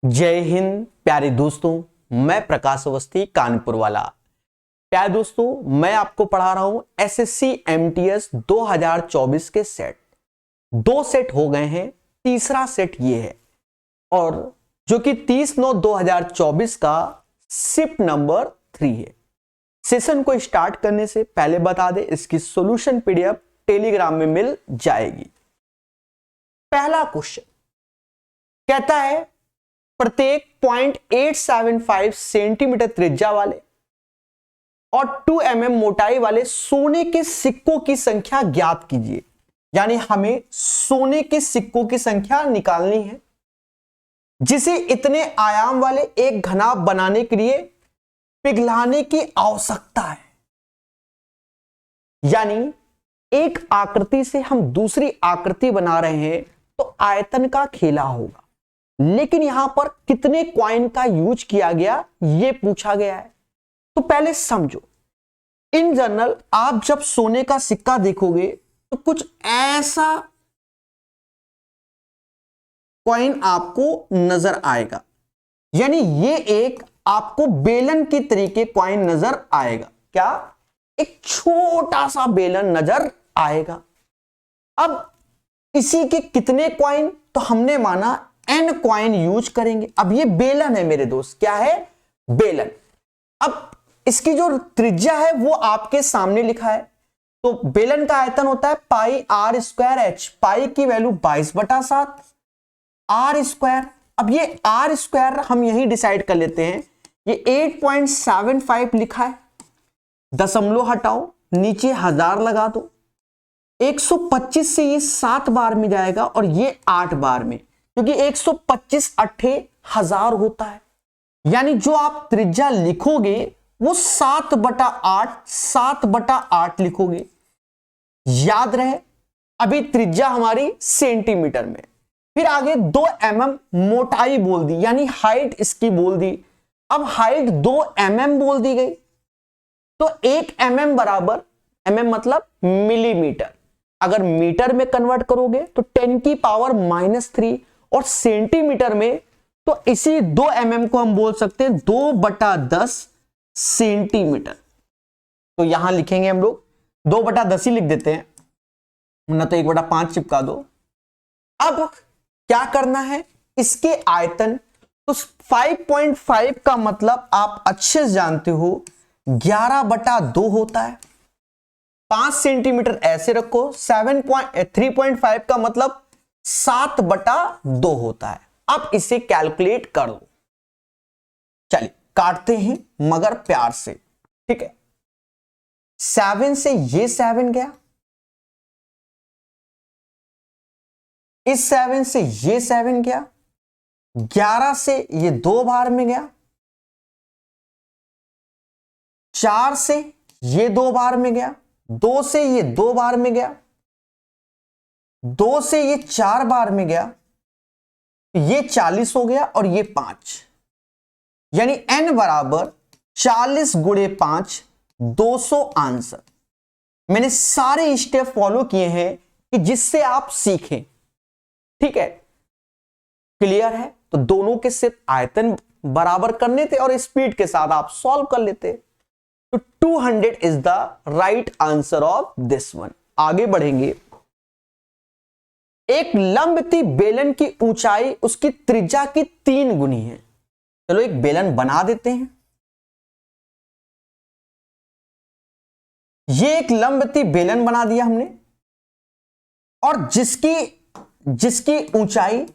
जय हिंद प्यारे दोस्तों, मैं प्रकाश अवस्थी कानपुर वाला। प्यारे दोस्तों, मैं आपको पढ़ा रहा हूं एसएससी एमटीएस 2024 के सेट। 2 सेट हो गए हैं, तीसरा सेट ये है और जो कि 30/9/2024 का शिफ्ट नंबर 3 है। सेशन को स्टार्ट करने से पहले बता दें, इसकी सॉल्यूशन पीडीएफ टेलीग्राम में मिल जाएगी। पहला क्वेश्चन कहता है प्रत्येक 0.875 सेंटीमीटर त्रिज्या वाले और 2 mm मोटाई वाले सोने के सिक्कों की संख्या ज्ञात कीजिए। यानी हमें सोने के सिक्कों की संख्या निकालनी है जिसे इतने आयाम वाले एक घनाभ बनाने के लिए पिघलाने की आवश्यकता है। यानी एक आकृति से हम दूसरी आकृति बना रहे हैं तो आयतन का खेला होगा, लेकिन यहां पर कितने कॉइन का यूज किया गया यह पूछा गया है। तो पहले समझो, इन जनरल आप जब सोने का सिक्का देखोगे तो कुछ ऐसा कॉइन आपको नजर आएगा। यानी ये एक आपको बेलन की तरीके कॉइन नजर आएगा। क्या? एक छोटा सा बेलन नजर आएगा। अब इसी के कितने कॉइन? तो हमने माना n कॉइन यूज करेंगे। अब ये बेलन है मेरे दोस्त, क्या है? बेलन। अब इसकी जो त्रिज्या है वो आपके सामने लिखा है। तो बेलन का आयतन होता है पाई आर स्क्वायर एच। पाई की वैल्यू 22/7 आर स्क्वायर। अब ये आर स्क्वायर हम यही डिसाइड कर लेते हैं। ये 8.75 लिखा है, दशमलव हटाओ, नीचे 1000 लगा दो। 125 से ये 7 बार में जाएगा और ये 8 बार में, क्योंकि 125 8 1000 होता है। यानी जो आप त्रिज्या लिखोगे वो 7/8 लिखोगे। याद रहे, अभी त्रिज्या हमारी सेंटीमीटर में। फिर आगे 2 mm मोटाई बोल दी, यानी हाइट इसकी बोल दी। अब हाइट 2 mm बोल दी गई तो 1 mm बराबर, mm मतलब मिलीमीटर। अगर मीटर में कन्वर्ट करोगे तो 10⁻³ और सेंटीमीटर में तो इसी 2 mm को हम बोल सकते हैं 2/10 सेंटीमीटर। तो यहां लिखेंगे हम लोग 2/10 ही लिख देते हैं, ना तो 1/5 चिपका दो। अब क्या करना है? इसके आयतन, तो 5.5 का मतलब आप अच्छे से जानते हो 11/2 होता है। 5 सेंटीमीटर ऐसे रखो। 3.5 का मतलब 7/2 होता है। अब इसे कैलकुलेट कर दो। चलिए काटते हैं मगर प्यार से, ठीक है। 7 से ये 7 गया, इस 7 से ये 7 गया, 11 से ये 2 बार में गया, 4 से ये 2 बार में गया, 2 से ये 2 बार में गया, 2 से ये 4 बार में गया, ये 40 हो गया और ये 5। यानी n बराबर 40 × 5 200 आंसर। मैंने सारे स्टेप फॉलो किए हैं कि जिससे आप सीखें, ठीक है। क्लियर है? तो दोनों के सिर्फ आयतन बराबर करने थे और स्पीड के साथ आप सॉल्व कर लेते। तो 200 is the right answer of this one. आगे बढ़ेंगे। एक लंबती बेलन की ऊंचाई उसकी त्रिज्या की 3 गुनी है। चलो एक बेलन बना देते हैं। ये एक लंबती बेलन बना दिया हमने और जिसकी ऊंचाई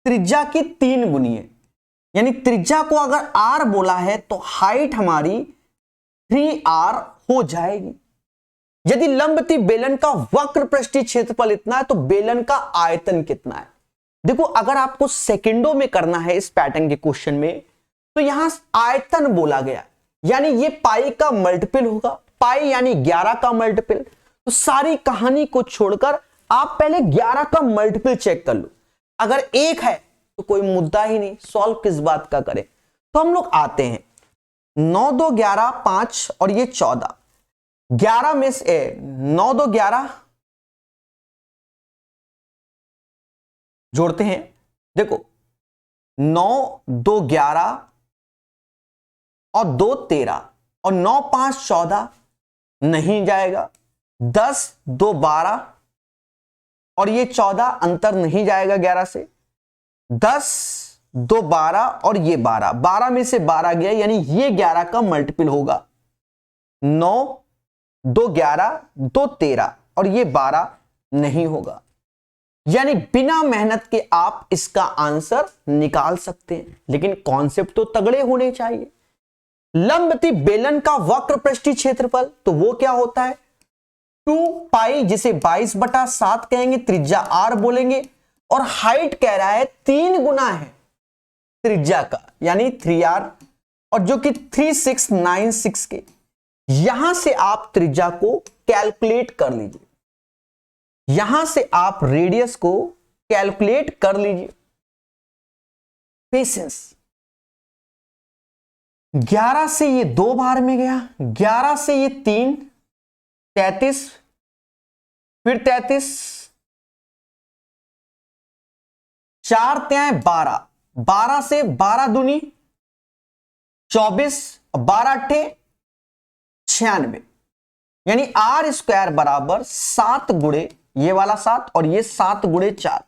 त्रिज्या की 3 गुनी है। यानी त्रिज्या को अगर r बोला है तो हाइट हमारी 3r हो जाएगी। यदि लंबती बेलन का वक्र पृष्ठीय क्षेत्रफल इतना है तो बेलन का आयतन कितना है? देखो, अगर आपको सेकंडों में करना है इस पैटर्न के क्वेश्चन में तो यहां आयतन बोला गया, यानी ये पाई का मल्टीपल होगा। पाई यानी 11 का मल्टीपल। तो सारी कहानी को छोड़कर आप पहले 11 का मल्टीपल चेक कर लो। अगर 1 है तो कोई मुद्दा ही नहीं, सॉल्व किस बात का करें। तो हम लोग आते हैं 9 2 11 5 और ये 14। 11 में से 9 2 11 जोड़ते हैं। देखो 9 2 11 और 2 13 और 9 5 14 नहीं जाएगा। 10 2 12 और ये 14 अंतर नहीं जाएगा 11 से। 10 2 12 और ये 12, 12 में से 12 गया, यानी ये 11 का मल्टीपल होगा। 9 2 11 2 13 और ये 12 नहीं होगा। यानी बिना मेहनत के आप इसका आंसर निकाल सकते हैं, लेकिन कॉन्सेप्ट तो तगड़े होने चाहिए। लंबवती बेलन का वक्र पृष्ठीय क्षेत्रफल, तो वो क्या होता है 2 पाई, जिसे 22/7 कहेंगे, त्रिज्या r बोलेंगे, और हाइट कह रहा है 3 गुना है त्रिज्या का, यानी 3r, और जो कि 3696 के। यहां से आप त्रिज्या को कैलकुलेट कर लीजिए, यहां से आप रेडियस को कैलकुलेट कर लीजिए। पेशेंस। 11 से ये 2 बार में गया, 11 से ये 3, 33, फिर 33, 4 3 12, 12 से 12 दूनी 24, 12 8 96, यानी आर स्क्वायर बराबर 7 गुणे ये वाला 7 और ये 7 गुणे 4,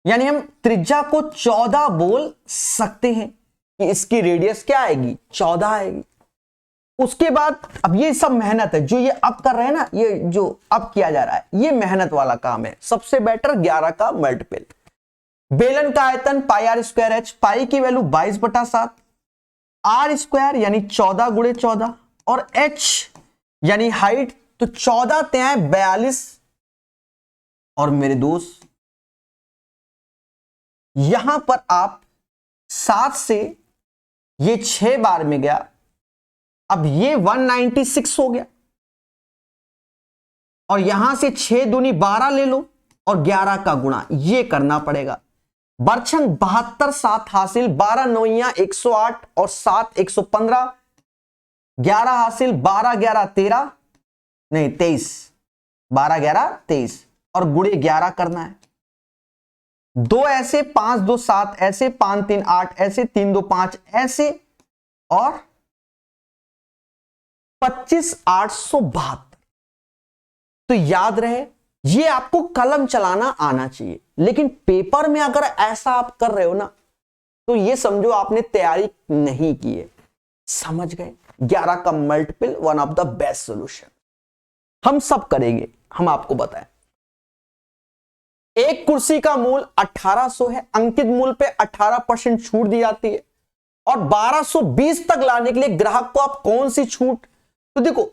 यानी हम त्रिज्या को 14 बोल सकते हैं कि इसकी रेडियस क्या आएगी 14 आएगी। उसके बाद अब ये सब मेहनत है जो ये अब कर रहे हैं ना, ये जो अब किया जा रहा है ये मेहनत वाला काम है। सबसे बेटर 11 का मल्टीपल। बेलन का आयतन पाई आर स्क्वायर एच, पाई की वैल्यू 22/7, आर स्क्वायर यानी 14 गुणे 14 और एच यानी हाइट, तो 14 3 42। और मेरे दोस्त यहां पर आप 7 से ये 6 बार में गया, अब ये 196 हो गया, और यहां से 6 दूनी 12 ले लो और 11 का गुणा ये करना पड़ेगा। बरछन 72 7 हासिल, 12 9 108 और 7 115, 11 हासिल, 12 11 13 नहीं 23, 12 11 23 और गुणे 11 करना है। 2 ऐसे, 5 2 7 ऐसे, 5 3 8 ऐसे, 3 2 5 ऐसे, और 25 872। तो याद रहे ये आपको कलम चलाना आना चाहिए, लेकिन पेपर में अगर ऐसा आप कर रहे हो ना तो ये समझो आपने तैयारी नहीं की है। समझ गए? 11 का multiple one of the best solution हम सब करेंगे, हम आपको बताएं। एक कुर्सी का मूल्य 1800 है, अंकित मूल्य पे 18% छूट दी जाती है, और 1220 तक लाने के लिए ग्राहक को आप कौन सी छूट, तो देखो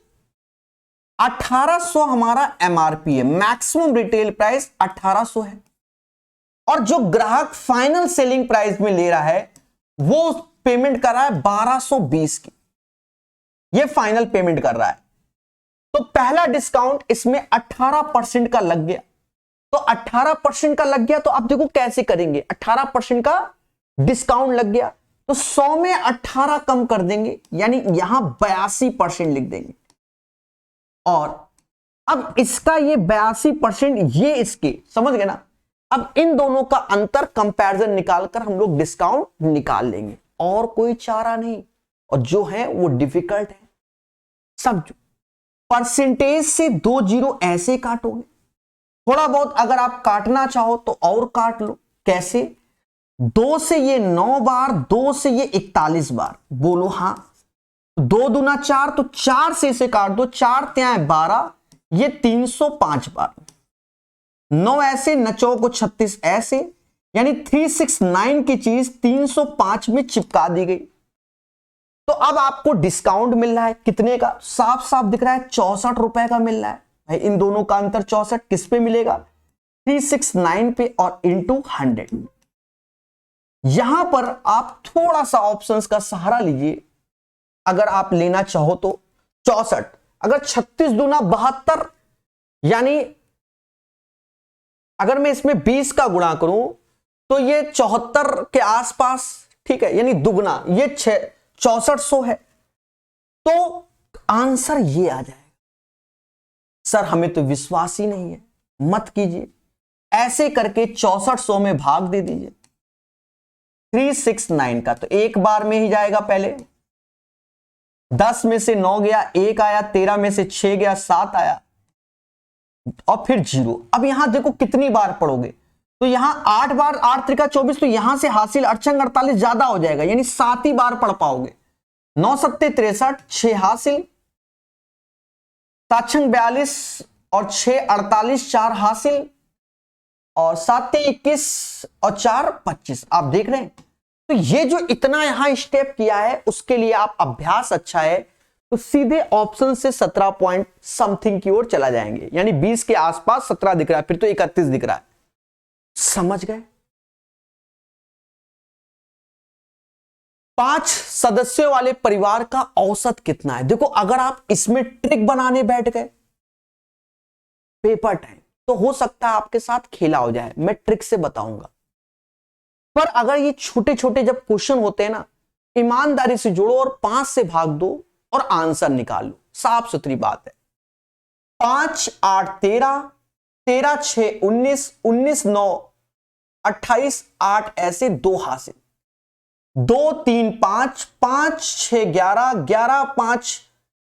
1800 हमारा एमआरपी है, मैक्सिमम रिटेल प्राइस 1800 है, और जो ग्राहक फाइनल सेलिंग प्राइस में ले रहा है वो पेमेंट कर रहा है 1220 की, ये फाइनल पेमेंट कर रहा है। तो पहला डिस्काउंट इसमें 18% का लग गया, तो 18% का लग गया, तो आप देखो कैसे करेंगे, 18% का डिस्काउंट लग गया तो 100 में 18 कम कर देंगे, यानी यहां 82% लिख देंगे, और अब इसका ये 82% ये इसके, समझ गए ना। अब इन दोनों का अंतर कंपैरिजन निकालकर हम लोग डिस्काउंट निकाल लेंगे, और कोई चारा नहीं, और जो है वो डिफिकल्ट है। समझो, परसेंटेज से 2 जीरो ऐसे काटोगे, थोड़ा बहुत अगर आप काटना चाहो तो और काट लो। कैसे? 2 से ये 9 बार, 2 से ये 41 बार, बोलो हाँ। 2 दूना 4, तो 4 से इसे काट दो, 4 3 12, ये 305 बार। 9 ऐसे, 9 को 36 ऐसे, यानी 369 की चीज 305 में चिपका दी गई। तो अब आपको डिस्काउंट मिल रहा है कितने का, साफ साफ दिख रहा है 64 रुपए का मिल रहा है। भाई इन दोनों का अंतर 64 किस पे मिलेगा, 369 पे और इंटू 100। यहां पर आप थोड़ा सा ऑप्शंस का सहारा लीजिए, अगर आप लेना चाहो तो 64, अगर 36 दूना 72, यानी अगर मैं इसमें 20 का गुणा करूं तो ये 74 के आसपास, ठीक है, यानी दुगना, ये 6400 है। तो आंसर ये आ जाएगा। सर हमें तो विश्वास ही नहीं है, मत कीजिए, ऐसे करके 6400 में भाग दे दीजिए, 369 का, तो एक बार में ही जाएगा। पहले 10 में से 9 गया, 1 आया, 13 में से 6 गया, 7 आया, और फिर 0। अब यहां देखो कितनी बार पढ़ोगे, तो यहां 8 बार, 8 त्रिका 24, तो यहां से हासिल 48 ज्यादा हो जाएगा, यानी 7 ही बार पढ़ पाओगे। 9 सत्ते 63, 6 हासिल, 7 छंग 42 और 6 48, 4 हासिल, और 7 21 और 4 25। आप देख रहे हैं, तो ये जो इतना यहां स्टेप किया है उसके लिए आप अभ्यास अच्छा है तो सीधे ऑप्शन से 17 पॉइंट समथिंग की ओर चला जाएंगे, यानी 20 के आसपास 17 दिख रहा है, फिर तो 31 दिख रहा है। समझ गए? 5 सदस्यों वाले परिवार का औसत कितना है? देखो अगर आप इसमें ट्रिक बनाने बैठ गए पेपर टाइम, तो हो सकता है आपके साथ खेला हो जाए, मैं ट्रिक से बताऊंगा। पर अगर ये छोटे छोटे जब क्वेश्चन होते हैं ना, ईमानदारी से जोड़ो और 5 से भाग दो और आंसर निकाल लो, साफ सुथरी बात है। 5 8 13, 13 6 19, 19 9 28, 8 ऐसे 2 हासिल, 2 3 5, 5 6 11, 11 5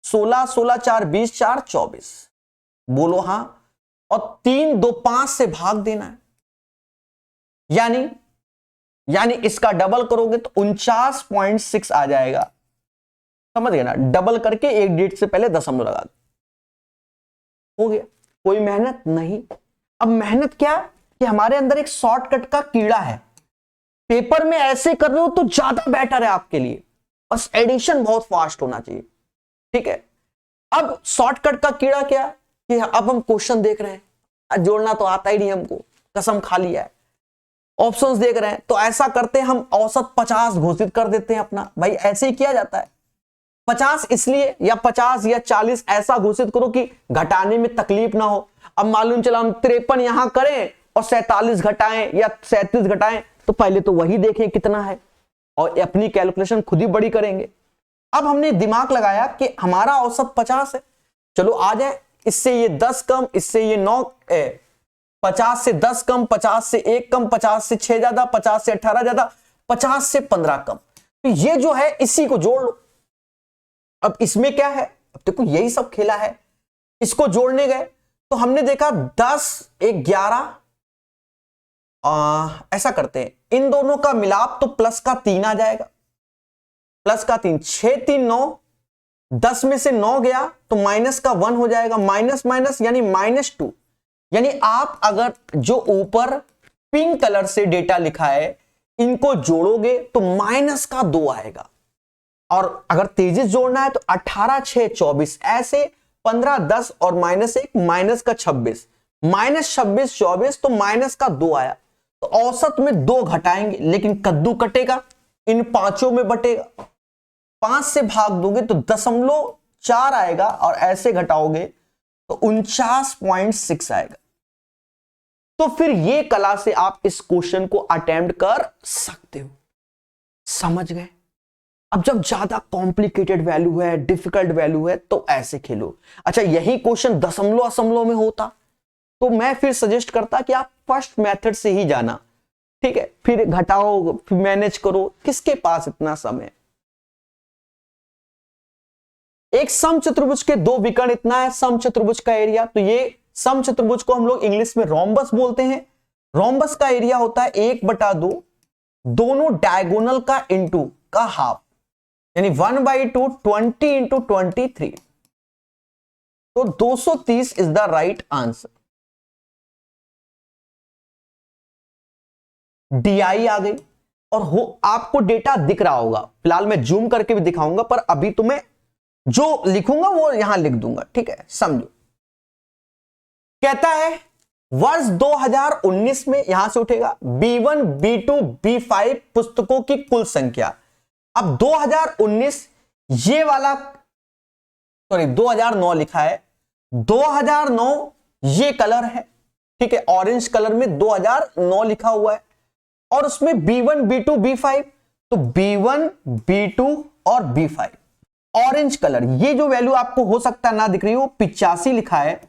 16, 16 4 20, 4 24। बोलो हां, और 3 2 5 से भाग देना है, यानी इसका डबल करोगे तो 49.6 आ जाएगा। समझ गए ना? डबल करके एक डिजिट से पहले दशमलव लगा दो, हो गया। कोई मेहनत नहीं। अब मेहनत क्या कि हमारे अंदर एक शॉर्टकट का कीड़ा है, पेपर में ऐसे कर रहे हो तो ज्यादा बेटर है आपके लिए, बस एडिशन बहुत फास्ट होना चाहिए, ठीक है। अब शॉर्टकट का कीड़ा क्या कि अब हम क्वेश्चन देख रहे हैं, जोड़ना तो आता ही नहीं हमको, कसम खा लिया है, ऑप्शंस देख रहे हैं, तो ऐसा करते हैं हम औसत 50 घोषित कर देते हैं अपना। भाई ऐसे ही किया जाता है, 50 इसलिए, या 50 या 40 ऐसा घोषित करो कि घटाने में तकलीफ ना हो। अब मालूम चला हम 53 यहां करें और 47 घटाएं या 37 घटाएं, तो पहले तो वही देखें कितना है और अपनी कैलकुलेशन खुद ही बड़ी करेंगे। अब हमने दिमाग लगाया कि हमारा औसत 50 है, चलो आ जाए, इससे ये 10 कम, इससे ये 9, 50 से 10 कम, 50 से 1 कम, 50 से 6 ज्यादा, 50 से 18 ज्यादा, 50 से 15 कम, तो ये जो है इसी को जोड़ लो। अब इसमें क्या है, अब देखो यही सब खेला है। इसको जोड़ने गए तो हमने देखा 10 1 11, ऐसा करते हैं, इन दोनों का मिलाप तो प्लस का 3 आ जाएगा, प्लस का 3, 6 3 9, 10 में से 9 गया तो माइनस का 1 हो जाएगा, माइनस माइनस यानी -2। यानी आप अगर जो ऊपर पिंक कलर से डेटा लिखा है इनको जोड़ोगे तो माइनस का 2 आएगा, और अगर तेजी से जोड़ना है तो 18 6 24, ऐसे 15 10 और -1 माइनस का 26, -26 24, तो माइनस का 2 आया। तो औसत में 2 घटाएंगे, लेकिन कद्दू कटेगा, इन पांचों में बटेगा, 5 से भाग दोगे तो 0.4 आएगा, और ऐसे घटाओगे तो 49.6 आएगा। तो फिर ये कला से आप इस क्वेश्चन को अटेम्प्ट कर सकते हो। समझ गए? अब जब ज्यादा कॉम्प्लिकेटेड वैल्यू है, डिफिकल्ट वैल्यू है, तो ऐसे खेलो। अच्छा, यही क्वेश्चन दशमलव में होता तो मैं फिर सजेस्ट करता कि आप फर्स्ट मेथड से ही जाना, ठीक है, फिर घटाओ, फिर मैनेज करो, किसके पास इतना समय। एक समचतुर्भुज के 2 विकर्ण इतना है समचतुर्भुज का एरिया, तो ये समचतुर्भुज को हम लोग इंग्लिश में रोम्बस बोलते हैं। रोम्बस का एरिया होता है 1/2, दोनों डायगोनल का इंटू का हाफ, यानी 1/2, 20 इंटू 23, तो 230 is the right answer. DI आ गई, और हो आपको डेटा दिख रहा होगा, फिलहाल मैं जूम करके भी दिखाऊंगा, पर अभी तो मैं जो लिखूंगा वो यहां लिख दूंगा, ठीक है, समझो। कहता है वर्ष 2019 में, यहां से उठेगा, B1 B2 B5 पुस्तकों की कुल संख्या। अब 2019 ये वाला, सॉरी 2009 लिखा है, 2009 ये कलर है, ठीक है, ऑरेंज कलर में 2009 लिखा हुआ है, और उसमें B1 B2 B5, तो B1 B2 और B5 ऑरेंज कलर, ये जो वैल्यू आपको हो सकता है ना दिख रही हो, 85 लिखा है,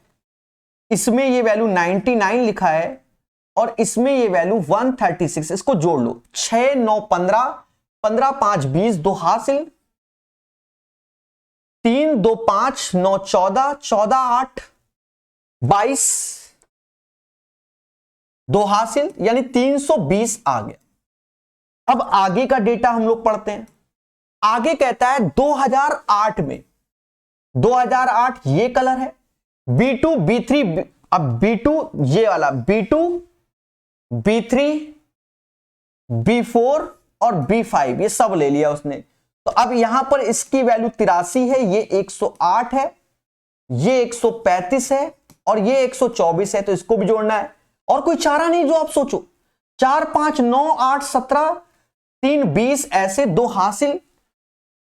इसमें ये वैल्यू 99 लिखा है, और इसमें ये वैल्यू 136, इसको जोड़ लो, 6 9 15, 15 5 20, 2 हासिल, 3 2 5 9 14, 14 8 22, 2 हासिल, यानी 320 आ गया। अब आगे का डेटा हम लोग पढ़ते हैं। आगे कहता है 2008 में, 2008 ये कलर है, B2 B3, अब B2 ये वाला B2 B3 B4 और B5 ये सब ले लिया उसने। तो अब यहां पर इसकी वैल्यू 83 है, ये 108 है, ये 135 है और ये 124 है, तो इसको भी जोड़ना है। और कोई चारा नहीं जो आप सोचो, 4 5 9 8 17, 3 20, ऐसे 2 हासिल,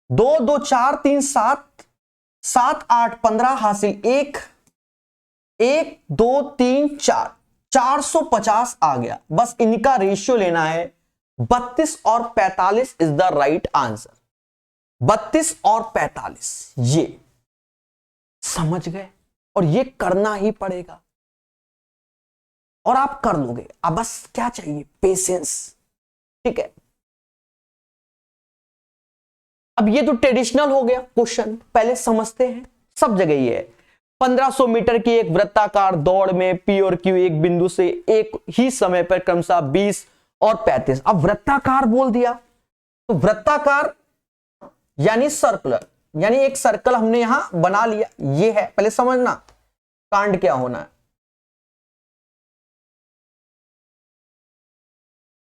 2 2 4 3 7, 7 8 15 हासिल, 1 1 2 3 4, 450 आ गया। बस इनका रेशियो लेना है। 32 और 45 इज द राइट आंसर। 32 और 45 ये समझ गए, और ये करना ही पड़ेगा और आप कर लोगे। अब बस क्या चाहिए, पेशेंस। ठीक है, अब ये तो ट्रेडिशनल हो गया क्वेश्चन, पहले समझते हैं। सब जगह ये है, 1500 मीटर की एक वृत्ताकार दौड़ में P और Q एक बिंदु से एक ही समय पर क्रमशः 20 और 35। अब वृत्ताकार बोल दिया, तो वृत्ताकार यानी सर्कुलर, यानी एक सर्कल हमने यहां बना लिया, ये है। पहले समझना कांड क्या होना है।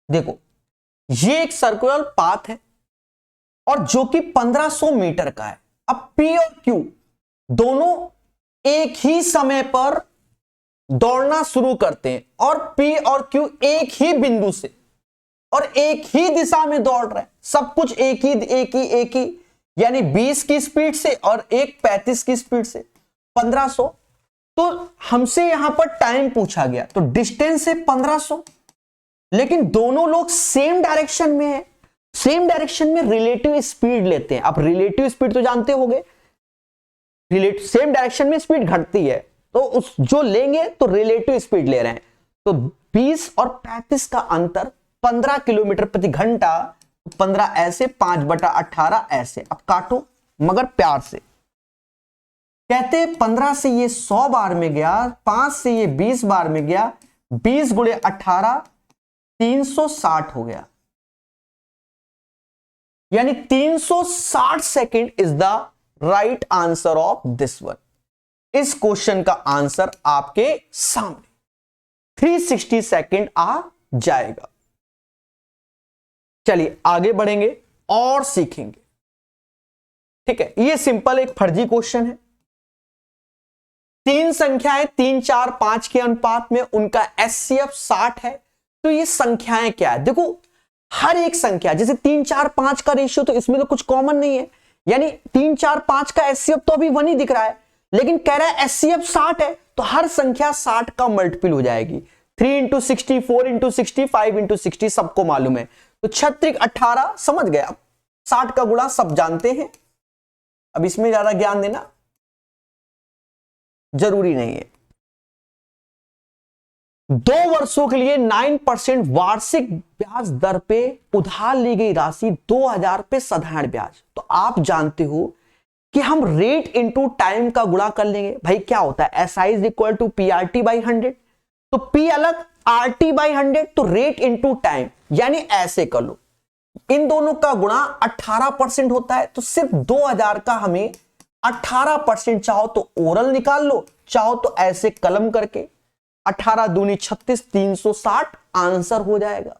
देखो, ये एक सर्कुलर पाथ है और जो कि 1500 मीटर का है। अब P और Q दोनों एक ही समय पर दौड़ना शुरू करते हैं और P और Q एक ही बिंदु से और एक ही दिशा में दौड़ रहे हैं। सब कुछ एक ही, यानी 20 की स्पीड से और एक 35 की स्पीड से, 1500। तो हमसे यहां पर टाइम पूछा गया, तो डिस्टेंस है 1500, लेकिन दोनों लोग सेम डायरेक्शन में है। सेम डायरेक्शन में रिलेटिव स्पीड लेते हैं। आप रिलेटिव स्पीड तो जानते होंगे, सेम डायरेक्शन में स्पीड घटती है, तो उस जो लेंगे तो रिलेटिव स्पीड ले रहे हैं। तो 20 और 35 का अंतर 15 किलोमीटर प्रति घंटा, 15 ऐसे, 5/18 ऐसे। अब काटो मगर प्यार से। कहते 15 से ये 100 बार में गया, 5 से ये 20 बार में गया, 20 गुणे 18 360 हो गया, यानी 360 second is the right answer of this one. इस क्वेश्चन का आंसर आपके सामने 360 सेकेंड आ जाएगा। चलिए आगे बढ़ेंगे और सीखेंगे। ठीक है, ये सिंपल एक फर्जी क्वेश्चन है। तीन संख्याएं 3 4 5 के अनुपात में, उनका HCF 60 है। तो ये संख्याएं क्या है, देखो हर एक संख्या, जैसे 3 4 5 का रेशियो, तो इसमें तो कुछ कॉमन नहीं है, यानी 3 4 5 का HCF तो अभी 1 ही दिख रहा है, लेकिन कह रहा है HCF 60 है, तो हर संख्या 60 का मल्टीपल हो जाएगी। 3 × 60, 4 × 60, 5 × 60 सबको मालूम है। तो 36 18 समझ गए। अब 60 का गुणा सब जानते हैं, अब इसमें ज्यादा ज्ञान देना जरूरी नहीं है। 2 वर्षों के लिए 9% वार्षिक ब्याज दर पे उधार ली गई राशि 2000 पे साधारण ब्याज। तो आप जानते हो कि हम रेट इंटू टाइम का गुणा कर लेंगे। भाई क्या होता है, SI = PRT/100, तो P अलग RT/100, तो रेट इंटू टाइम, यानी ऐसे कर लो, इन दोनों का गुणा 18% होता है। तो सिर्फ 2000 का हमें 18%, चाहो तो ओरल निकाल लो, चाहो तो ऐसे कलम करके, 18 दूनी 36, 360 आंसर हो जाएगा।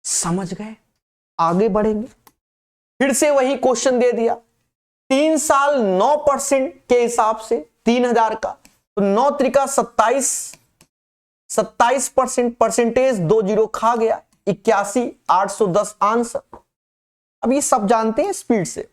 समझ गए, आगे बढ़ेंगे। फिर से वही क्वेश्चन दे दिया, 3 साल 9% के हिसाब से 3000 का, तो 9 त्रिका 27% परसेंटेज, 2 जीरो खा गया, 81, 810 आंसर। अब ये सब जानते हैं स्पीड से,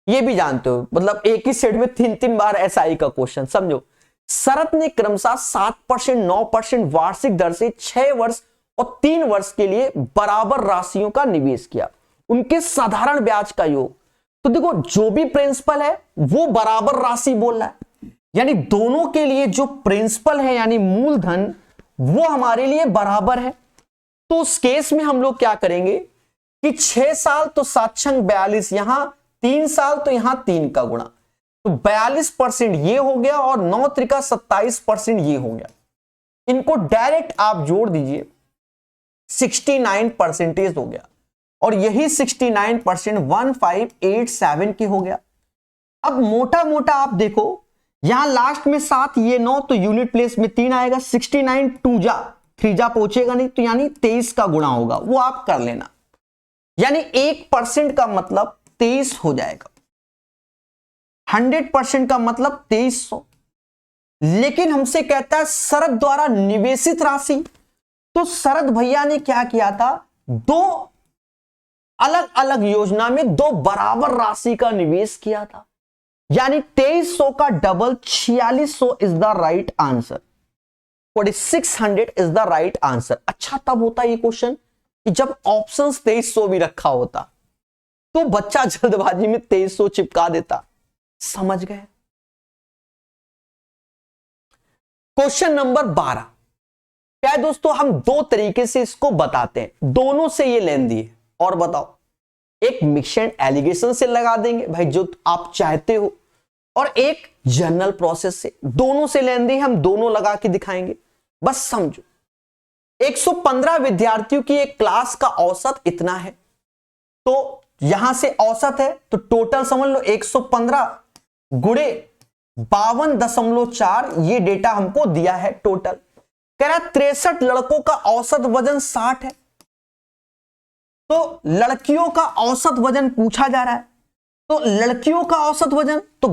ये भी जानते हो, मतलब एक ही सेट में 3 बार SI का क्वेश्चन। समझो, शरत ने क्रमशः 7%, 9% वार्षिक दर से 6 वर्ष और 3 वर्ष के लिए बराबर राशियों का निवेश किया, उनके साधारण ब्याज का योग। तो देखो, जो भी प्रिंसिपल है वो बराबर राशि बोल रहा है, यानी दोनों के लिए जो प्रिंसिपल है यानी मूलधन, वो हमारे लिए बराबर है। तो उस केस में हम लोग क्या करेंगे कि 6 साल तो 7 छंग 42, यहां 3 साल तो यहां 3 का गुणा, तो 42% ये हो गया और 9 त्रिका 27% ये हो गया। इनको डायरेक्ट आप जोड़ दीजिए, 69% हो गया और यही 69% 1587 के हो गया। अब मोटा मोटा आप देखो, यहां लास्ट में 7 ये 9, तो यूनिट प्लेस में 3 आएगा, 69 2 जा 3 जा पहुंचेगा नहीं, तो यानी 23 का गुणा होगा, वो आप कर लेना। यानी 1% का मतलब 23 हो जाएगा, 100% का मतलब 2300। लेकिन हमसे कहता है शरद द्वारा निवेशित राशि, तो शरद भैया ने क्या किया था, दो अलग अलग योजना में दो बराबर राशि का निवेश किया था, यानी 2300 का double 4600 is the right answer, 4600 is the right answer. अच्छा तब होता ये क्वेश्चन कि जब ऑप्शंस 2300 भी रखा होता, तो बच्चा जल्दबाजी में 2300 चिपका देता। समझ गए? क्वेश्चन नंबर 12, क्या है दोस्तों, हम दो तरीके से इसको बताते हैं, दोनों से ये लेंदी है। और बताओ, एक मिक्स एंड एलिगेशन से लगा देंगे भाई जो आप चाहते हो, और एक जनरल प्रोसेस से, दोनों से लेंदी हम दोनों लगा के दिखाएंगे। बस समझो, 115 विद्यार्थियों की एक क्लास का औसत इतना है, तो यहां से औसत है तो टोटल समझ लो 115 गुणे 52.4, ये डेटा हमको दिया है टोटल। कह रहा 63 लड़कों का औसत वजन 60 है, तो लड़कियों का औसत वजन पूछा जा रहा है, तो लड़कियों का औसत वजन, तो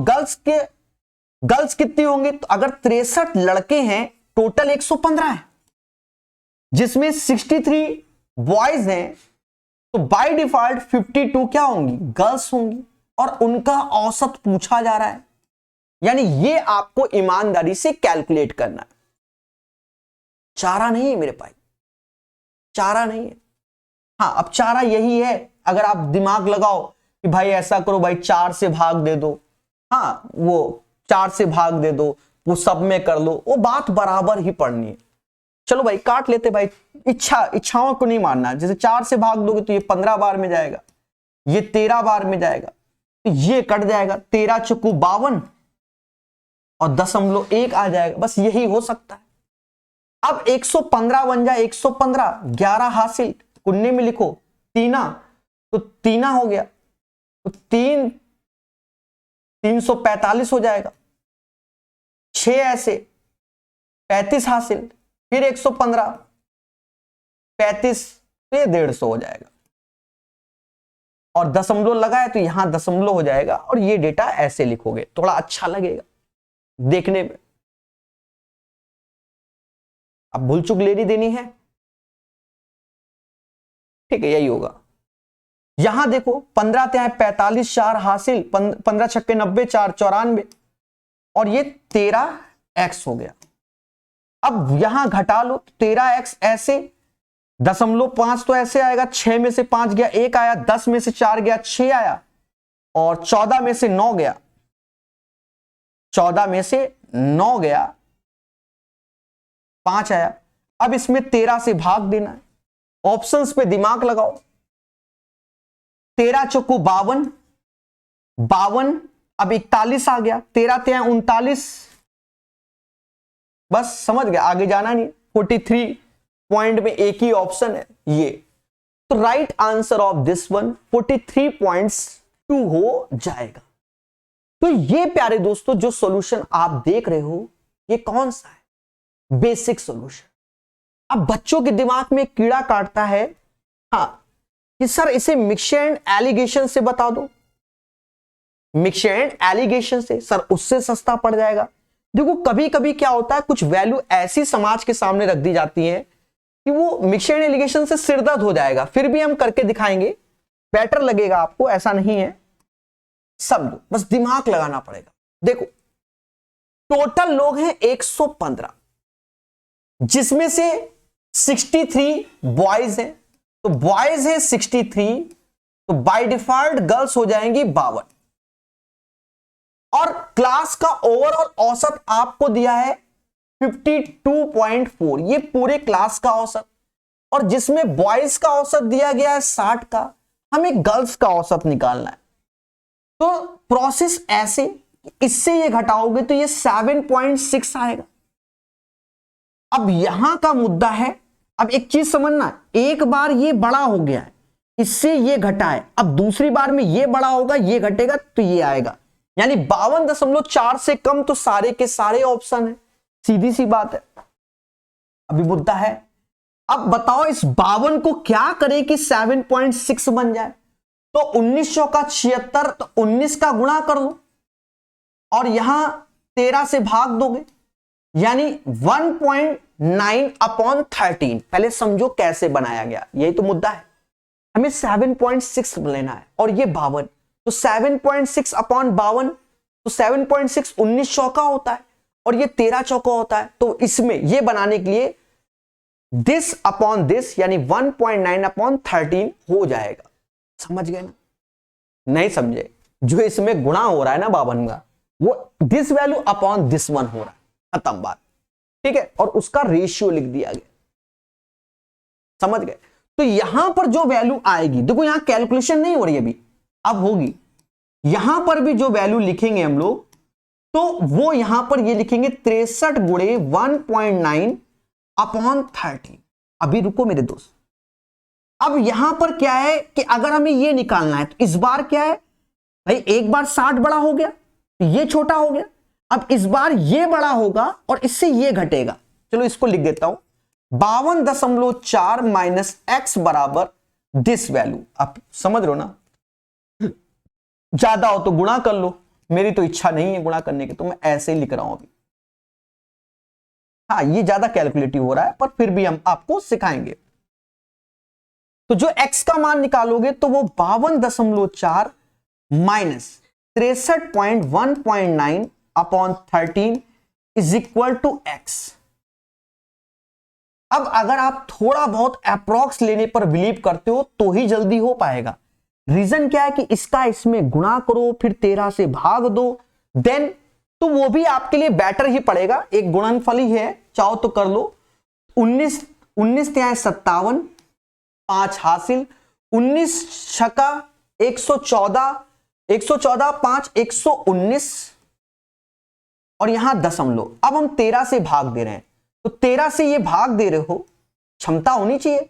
गर्ल्स कितनी होंगी, तो अगर 63 लड़के हैं, टोटल 115 है, जिसमें 63 बॉयज हैं, तो बाय डिफॉल्ट 52 क्या होंगी, गर्ल्स होंगी, और उनका औसत पूछा जा रहा है। यानी ये आपको ईमानदारी से कैलकुलेट करना है, चारा नहीं है मेरे भाई, चारा नहीं है। हाँ, अब चारा यही है, अगर आप दिमाग लगाओ कि भाई ऐसा करो भाई 4 से भाग दे दो, हाँ वो 4 से भाग दे दो, वो सब में कर लो, वो बात बराबर ही पढ़नी है। चलो भाई काट लेते भाई, इच्छाओं को नहीं मानना। जैसे 4 से भाग दोगे तो ये 15 बार में जाएगा, ये 13 बार में जाएगा, तो ये कट जाएगा, 13 चुकू 52 और 0.1 आ जाएगा, बस यही हो सकता है। अब 115 बन जाए, 115 11 हासिल, कुन्ने में लिखो तीना, तो तीना हो गया, तो 345 हो जाएगा, 6 ऐसे 35 हासिल, फिर 115 35, तो ये 150 हो जाएगा, और दशमलव लगाए तो यहां दशमलव हो जाएगा, और ये डेटा ऐसे लिखोगे, थोड़ा अच्छा लगेगा देखने में। अब भूल चुक लेनी देनी है, ठीक है, यही होगा। यहां देखो 15 त्यां 45, 4 हासिल, 15 छक्के 90, 4 94, और ये 13x हो गया। अब यहां घटा लो, 13x ऐसे, 0.5 तो ऐसे आएगा, 6 में से 5 गया 1 आया, 10 में से 4 गया 6 आया, और 14 में से 9 गया, 14 में से 9 गया 5 आया। अब इसमें 13 से भाग देना है, ऑप्शंस पे दिमाग लगाओ, 13 चौकू 52, 52, अब 41 आ गया, 13 त्यां 39, बस समझ गया, आगे जाना नहीं। 43 पॉइंट में एक ही ऑप्शन है ये, तो right answer of this one 43.2 हो जाएगा। तो ये प्यारे दोस्तों जो सॉल्यूशन आप देख रहे हो, ये कौन सा है, बेसिक सॉल्यूशन। अब बच्चों के दिमाग में कीड़ा काटता है, हाँ कि सर इसे मिक्स एंड एलिगेशन से बता दो, मिक्स एंड एलिगेशन से सर उससे सस्ता पड़ जाएगा। देखो कभी कभी क्या होता है, कुछ वैल्यू ऐसी समाज के सामने रख दी जाती है कि वो मिक्स एंड एलिगेशन से सिरदर्द हो जाएगा, फिर भी हम करके दिखाएंगे, बेटर लगेगा आपको, ऐसा नहीं है, समझो बस दिमाग लगाना पड़ेगा। देखो टोटल लोग हैं 115, जिसमें से 63 बॉयज हैं, तो बॉयज है 63, तो बाय डिफॉल्ट गर्ल्स हो जाएंगी 52, और क्लास का ओवरऑल औसत आपको दिया है 52.4, ये पूरे क्लास का औसत, और जिसमें बॉयज का औसत दिया गया है 60 का, हमें गर्ल्स का औसत निकालना है। तो प्रोसेस ऐसे, इससे ये घटाओगे तो ये 7.6 आएगा। अब यहां का मुद्दा है, अब एक चीज समझना, एक बार ये बड़ा हो गया है, इससे ये घटा है, अब दूसरी बार में ये बड़ा होगा, ये घटेगा तो ये आएगा, यानी 52.4 से कम तो सारे के सारे ऑप्शन है, सीधी सी बात है। अभी मुद्दा है, अब बताओ इस 52 को क्या करे कि 7.6 बन जाए। तो 19 चौका 76, तो 19 का गुणा कर लो और यहां 13 से भाग दोगे, यानी 1.9/13। पहले समझो कैसे बनाया गया, यही तो मुद्दा है। हमें 7.6 लेना है और ये 52, तो 7.6/52, तो 7.6 19 चौका होता है और ये 13 चौका होता है। तो इसमें ये बनाने के लिए दिस अपॉन दिस, यानी 1.9/13 हो जाएगा। समझ गए ना? नहीं समझे? जो इसमें गुणा हो रहा है ना 52 का, वो this value upon this one हो रहा है, खत्म बात। ठीक है, और उसका रेशियो लिख दिया गया। समझ गए? तो यहां पर जो वैल्यू आएगी, देखो यहां कैलकुलेशन नहीं हो रही अभी, अब होगी। यहां पर भी जो वैल्यू लिखेंगे हम लोग, तो वो यहां पर ये लिखेंगे 63 गुणे 1.9/13। अभी रुको मेरे दोस्त, अब यहां पर क्या है कि अगर हमें ये निकालना है, तो इस बार क्या है भाई, एक बार 60 बड़ा हो गया, तो ये छोटा हो गया, अब इस बार ये बड़ा होगा और इससे ये घटेगा। चलो इसको लिख देता हूं, 52.4 माइनस एक्स बराबर दिस वैल्यू। आप समझ रहे हो ना? ज्यादा हो तो गुणा कर लो, मेरी तो इच्छा नहीं है गुणा करने की, तो मैं ऐसे ही लिख रहा हूं अभी। हाँ, ये ज्यादा कैलकुलेटिव हो रहा है, पर फिर भी हम आपको सिखाएंगे। तो जो x का मान निकालोगे तो वो 52.4 minus 63.1.9/13 is equal to x। अब अगर आप थोड़ा बहुत अप्रॉक्स लेने पर बिलीव करते हो तो ही जल्दी हो पाएगा। रीजन क्या है कि इसका इसमें गुणा करो, फिर 13 से भाग दो, देन तो वो भी आपके लिए बेटर ही पड़ेगा। एक गुणनफल ही है, चाहो तो कर लो। 19 तिहाई 57, 5 हासिल, 19 छक्का 114, 5 119, और यहां दशमलव। अब हम 13 से भाग दे रहे हैं, तो 13 से ये भाग दे रहे हो, क्षमता होनी चाहिए।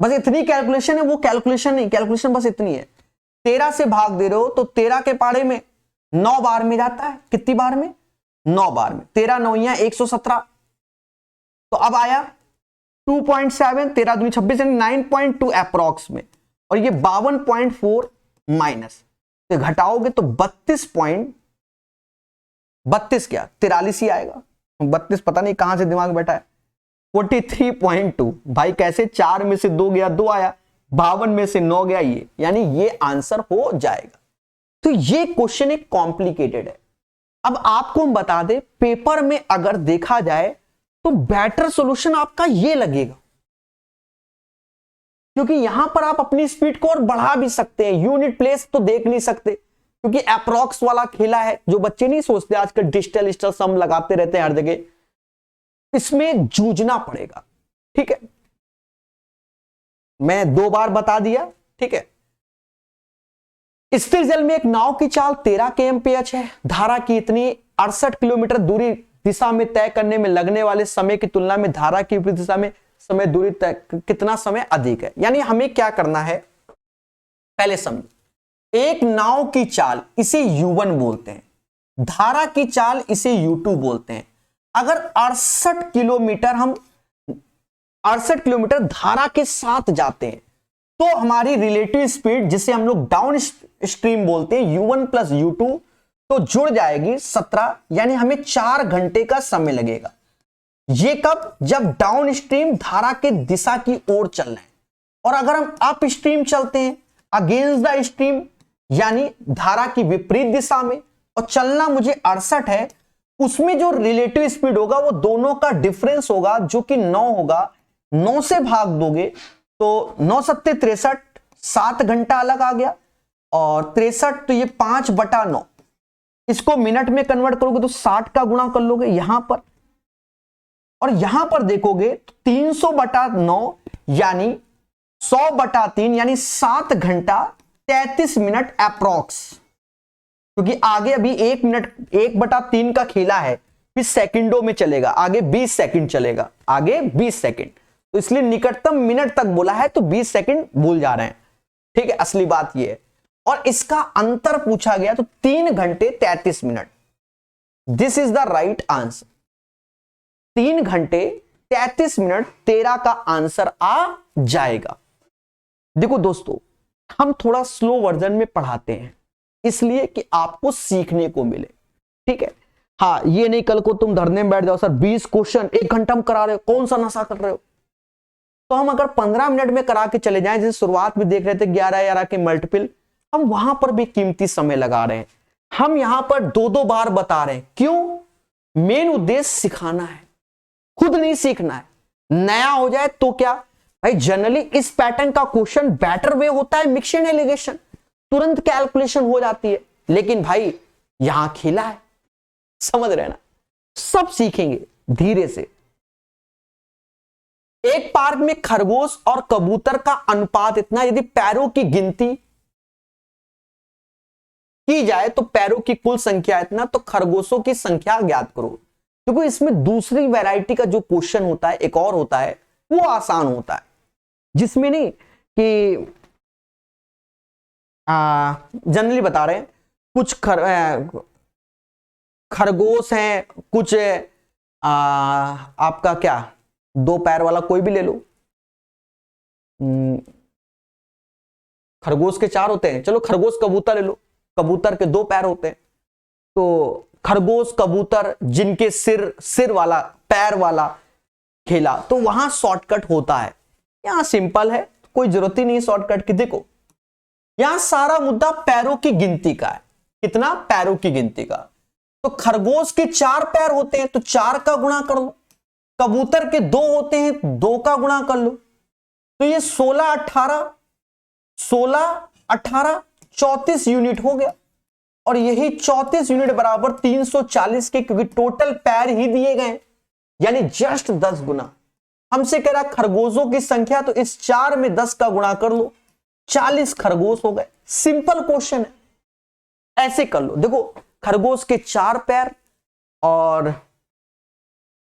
बस इतनी कैलकुलेशन है, वो कैलकुलेशन नहीं, कैलकुलेशन बस इतनी है। 13 से भाग दे रहे हो तो 13 के पाड़े में 9 बार में जाता है। कितनी बार में? 9 बार में। 13 9 117, तो अब आया 2.7, 13 दूनी 26, 9.2 अप्रॉक्स में, और ये 52.4 माइनस, तो घटाओगे तो 32 क्या 43 ही आएगा। 32 पता नहीं कहां से दिमाग बैठा है। 43.2 भाई कैसे, 4 में से 2 गया, 2 आया, 52 में से 9 गया, ये यानी ये आंसर हो जाएगा। तो ये क्वेश्चन एक कॉम्प्लिकेटेड है। अब आपको हम बता दें, पेपर में अगर देखा जाए तो बेटर सॉल्यूशन आपका ये लगेगा, क्योंकि यहां पर आप अपनी स्पीड को और बढ़ा भी सकते हैं। यूनिट प्लेस तो देख नहीं सकते, क्योंकि अप्रॉक्स वाला खेला है। जो बच्चे नहीं सोचते आजकल डिजिटल सम लगाते रहते हैं हर जगह, इसमें जूझना पड़ेगा। ठीक है, मैं 2 बार बता दिया। ठीक है, स्थिर जल में एक नाव की चाल 13 kmph है। धारा की इतनी 68 किलोमीटर दूरी दिशा में तय करने में लगने वाले समय की तुलना में धारा की विपरीत दिशा में समय दूरी तय कितना समय अधिक है। यानी हमें क्या करना है, पहले समझो। एक नाव की चाल इसे U1 बोलते हैं, धारा की चाल इसे U2 बोलते हैं। अगर 68 किलोमीटर धारा के साथ जाते हैं तो हमारी रिलेटिव स्पीड, जिसे हम लोग डाउन स्ट्रीम बोलते हैं, U1 प्लस U2, तो जुड़ जाएगी 17, यानी हमें 4 घंटे का समय लगेगा। ये कब? जब डाउन स्ट्रीम धारा के दिशा की ओर चलना है। और अगर हम अप स्ट्रीम चलते हैं, अगेंस्ट द स्ट्रीम, यानी धारा की विपरीत दिशा में, और चलना मुझे 68 है, उसमें जो रिलेटिव स्पीड होगा वो दोनों का डिफरेंस होगा, जो कि 9 होगा। 9 से भाग दोगे तो 9 सत्ते 63, 7 घंटा अलग आ गया, और 63 तो ये 5/9। इसको मिनट में कन्वर्ट करोगे तो 60 का गुणा कर लोगे यहां पर, और यहां पर देखोगे तो 300/9 यानी 100/3 यानी 7 घंटा 33 मिनट अप्रॉक्स, क्योंकि आगे अभी 1 मिनट 1/3 का खेला है, फिर सेकंडों में चलेगा, आगे 20 सेकंड चलेगा, आगे 20 सेकंड, तो इसलिए निकटतम मिनट तक बोला है तो 20 सेकंड भूल जा रहे हैं। ठीक है, असली बात यह है। और इसका अंतर पूछा गया तो 3 घंटे 33 minute. This is the right answer. 3 घंटे 33 मिनट 13 का आंसर आ जाएगा। देखो दोस्तों, हम थोड़ा स्लो वर्जन में पढ़ाते हैं इसलिए कि आपको सीखने को मिले। ठीक है, हाँ, ये नहीं कल को तुम धरने में बैठ जाओ, सर 20 क्वेश्चन 1 घंटा में करा रहे हो, कौन सा नशा कर रहे हो। तो हम अगर 15 मिनट में करा के चले जाएं, जैसे शुरुआत में देख रहे थे 11 के मल्टीपल, हम वहां पर भी कीमती समय लगा रहे हैं। हम यहां पर 2-2 बार बता रहे हैं, क्यों? मेन उद्देश्य सिखाना है, खुद नहीं सीखना है। नया हो जाए तो क्या भाई, जनरली इस पैटर्न का क्वेश्चन बेटर वे होता है, मिक्स एंड एलिगेशन, तुरंत कैलकुलेशन हो जाती है। लेकिन भाई यहां खेला है, समझ रहे ना, सब सीखेंगे धीरे से। एक पार्क में खरगोश और कबूतर का अनुपात इतना, यदि पैरों की गिनती की जाए तो पैरों की कुल संख्या इतना, तो खरगोशों की संख्या ज्ञात करो। क्योंकि इसमें दूसरी वैरायटी का जो क्वेश्चन होता है, एक और होता है, वो आसान होता है, जिसमें नहीं कि जनरली बता रहे हैं, कुछ खरगोश हैं, कुछ आपका क्या 2 पैर वाला कोई भी ले लो। खरगोश के 4 होते हैं, चलो खरगोश कबूतर ले लो, कबूतर के 2 पैर होते हैं। तो खरगोश कबूतर जिनके सिर वाला, पैर वाला खेला, तो वहां शॉर्टकट होता है। यहां सिंपल है, कोई जरूरत ही नहीं शॉर्टकट की। देखो यहां सारा मुद्दा पैरों की गिनती का है। कितना? पैरों की गिनती का। तो खरगोश के 4 पैर होते हैं तो 4 का गुणा कर लो, कबूतर के 2 होते हैं 2 का गुणा कर लो, तो ये 16 18 34 यूनिट हो गया। और यही 34 यूनिट बराबर 340 के, क्योंकि टोटल पैर ही दिए गए, यानी जस्ट 10 गुना। हमसे कह रहा खरगोशों की संख्या, तो इस 4 में 10 का गुणा कर लो, 40 खरगोश हो गए। सिंपल क्वेश्चन है, ऐसे कर लो। देखो खरगोश के 4 पैर और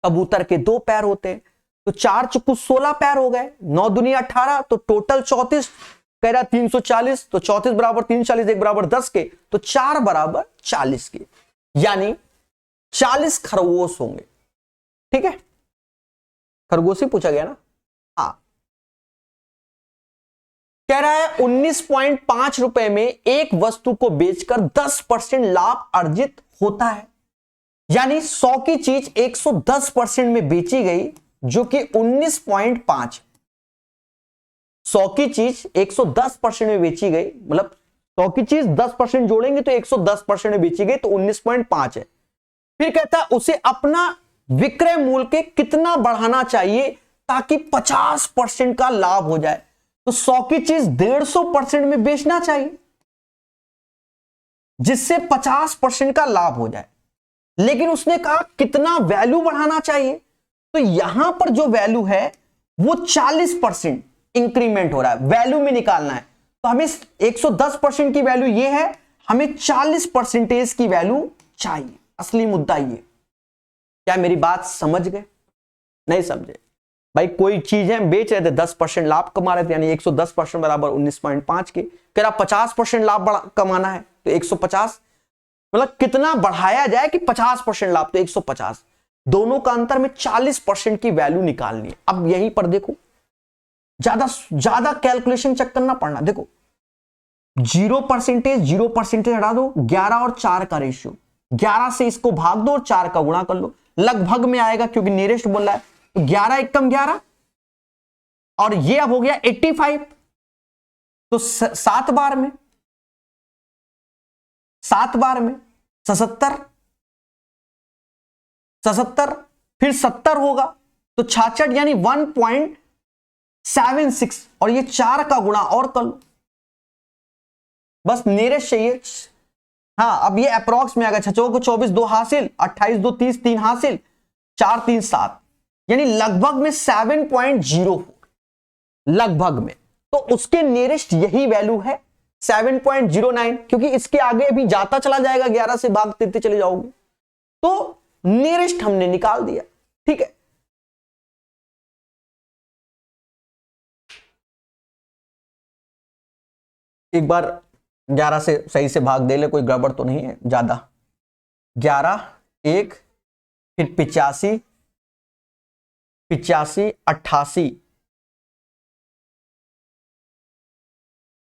कबूतर के 2 पैर होते हैं, तो 4 चुकू 16 पैर हो गए, 9 दूनी 18, तो टोटल 34। कह रहा 340, तो 34 बराबर 340, 1 बराबर 10 के, तो 4 बराबर 40 के, यानी 40 खरगोश होंगे। ठीक है, खरगोश ही पूछा गया ना। हाँ, कह रहा है 19.5 रुपए में एक वस्तु को बेचकर 10% लाभ अर्जित होता है, यानी 100 की चीज 110% में बेची गई, जो कि 19.5। 100 की चीज 110% में बेची गई, मतलब 100 की चीज 10% जोड़ेंगे तो 110% में बेची गई, तो 19.5 है। फिर कहता है उसे अपना विक्रय मूल्य के कितना बढ़ाना चाहिए ताकि 50% का लाभ हो जाए। तो 100 की चीज 150% में बेचना चाहिए, जिससे 50% का लाभ हो जाए। लेकिन उसने कहा कितना वैल्यू बढ़ाना चाहिए, तो यहां पर जो वैल्यू है वो 40% इंक्रीमेंट हो रहा है, वैल्यू में निकालना है। तो हमें 110% की वैल्यू ये है, हमें 40% की वैल्यू चाहिए। असली मुद्दा ये। क्या मेरी बात समझ गए? नहीं समझे? भाई कोई चीज है बेच रहे थे, 10% लाभ कमा रहे थे, यानी 110% बराबर 19.5 के। कह रहा 50% लाभ कमाना है, तो 150, मतलब कितना बढ़ाया जाए कि 50% लाभ, तो 150। दोनों का अंतर में 40% की वैल्यू निकालनी है। अब यहीं पर देखो, ज्यादा कैलकुलेशन चेक करना पड़ना। देखो 0% हटा दो, 11 और 4 का रेशियो, 11 से इसको भाग दो और 4 का गुणा कर लो, लगभग में आएगा क्योंकि नियरेस्ट बोल रहा है। तो 11 एकम 11, और ये अब हो गया 85, तो 7 बार में 77, फिर 70 होगा, तो 66, यानी 1.76, और ये 4 का गुणा और कर लो, बस नियरेस्ट चाहिए। हाँ, अब ये अप्रॉक्स में आएगा, 6 को 24, 2 हासिल, 28 2 30, 3 हासिल, 4 3 7, यानी लगभग में 7.04, लगभग में। तो उसके नियरेस्ट यही वैल्यू है 7.09, क्योंकि इसके आगे अभी जाता चला जाएगा, 11 से भाग देते चले जाओगे, तो नियरेस्ट हमने निकाल दिया। ठीक है, एक बार 11 से सही से भाग दे ले, कोई गड़बड़ तो नहीं है ज्यादा। 11, 1, फिर 85, 88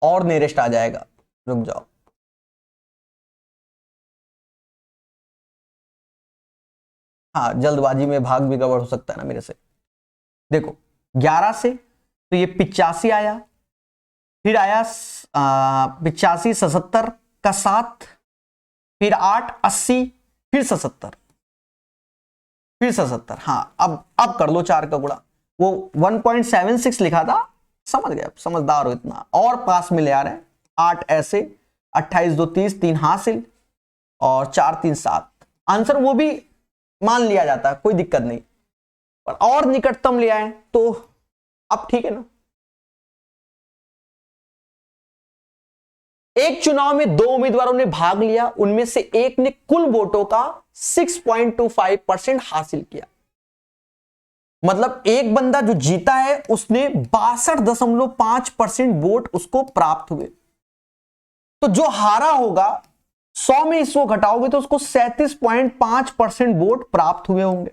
और नियरेस्ट आ जाएगा। रुक जाओ, हाँ जल्दबाजी में भाग भी गड़बड़ हो सकता है ना मेरे से। देखो 11 से तो ये 85 आया, फिर आया 85, 77 का 7, फिर 8, 80, फिर 77, फिर 77। हाँ अब कर लो 4 का गुणा। वो 1.76 लिखा था, समझ गए, समझदार हो इतना, और पास में ले आ रहे हैं। 8 ऐसे, 28, 2, 30, 3 हासिल, और 4, 3, 7 आंसर वो भी मान लिया जाता है, कोई दिक्कत नहीं, पर और निकटतम ले आए तो अब ठीक है ना। एक चुनाव में 2 उम्मीदवारों ने भाग लिया, उनमें से एक ने कुल वोटों का 6.25% हासिल किया। मतलब एक बंदा जो जीता है उसने 62.5% वोट उसको प्राप्त हुए। तो जो हारा होगा 100 में इसको घटाओगे तो उसको 37.5% वोट प्राप्त हुए होंगे।